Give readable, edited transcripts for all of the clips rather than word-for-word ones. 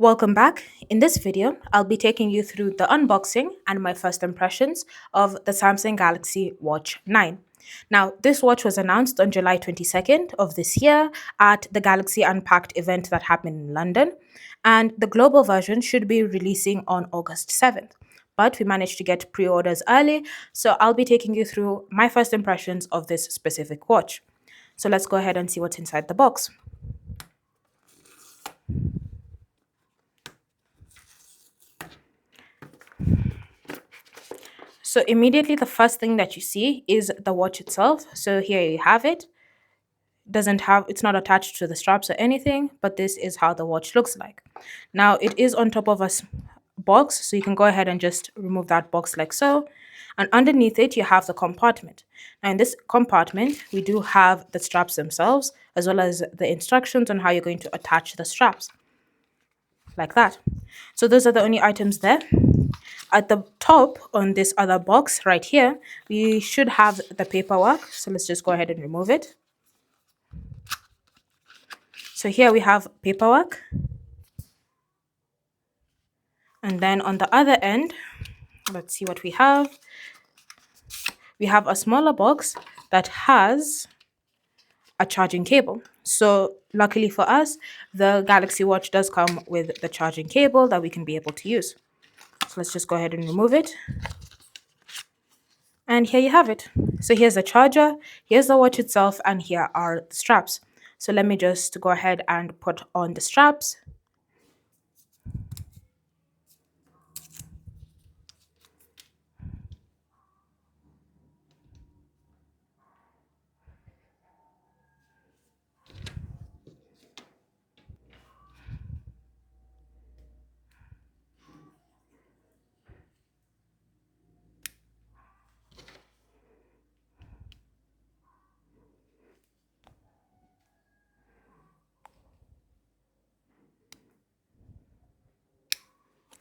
Welcome back. In this video, I'll be taking you through the unboxing and my first impressions of the Samsung Galaxy Watch 9. Now, this watch was announced on July 22nd of this year at the Galaxy Unpacked event that happened in London, and the global version should be releasing on August 7th. But we managed to get pre-orders early, so I'll be taking you through my first impressions of this specific watch. So let's go ahead and see what's inside the box. So immediately the first thing that you see is the watch itself. So here you have it. It's not attached to the straps or anything, but this is how the watch looks like. Now it is on top of a box, so you can go ahead and just remove that box like so. And underneath it, you have the compartment. Now in this compartment, we do have the straps themselves, as well as the instructions on how you're going to attach the straps. Like that. So those are the only items there. At the top on this other box right here, we should have the paperwork. So let's just go ahead and remove it. So here we have paperwork. And then on the other end, let's see what we have. We have a smaller box that has a charging cable. So luckily for us, the Galaxy Watch does come with the charging cable that we can be able to use. So let's just go ahead and remove it. And here you have it. So here's the charger, here's the watch itself, and here are the straps. So let me just go ahead and put on the straps.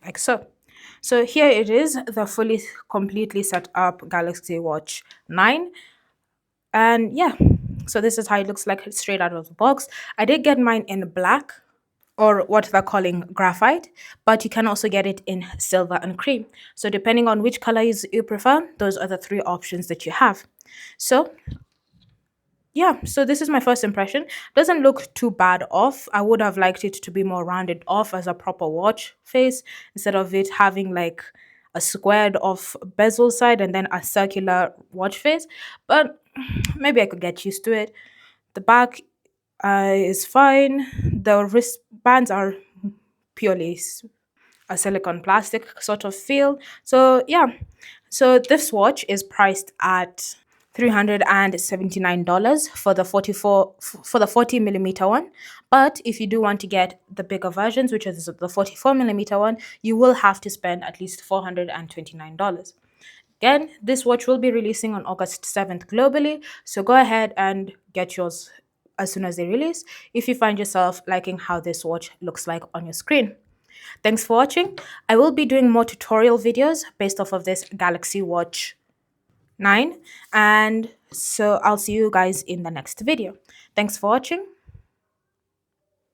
Like so. So here it is, the completely set up Galaxy Watch 9. And yeah, so this is how it looks like straight out of the box. I did get mine in black, or what they're calling graphite, but you can also get it in silver and cream. So depending on which colors you prefer, those are the three options that you have. So yeah, so this is my first impression. Doesn't look too bad off. I would have liked it to be more rounded off as a proper watch face instead of it having like a squared off bezel side and then a circular watch face. But maybe I could get used to it. The back is fine. The wristbands are purely a silicone plastic sort of feel. So yeah, so this watch is priced at $379 for the 40 millimeter one. But if you do want to get the bigger versions, which is the 44 millimeter one, you will have to spend at least $429. Again, this watch will be releasing on August 7th globally, so go ahead and get yours as soon as they release if you find yourself liking how this watch looks like on your screen. Thanks for watching. I will be doing more tutorial videos based off of this Galaxy Watch 9, and so I'll see you guys in the next video. Thanks for watching.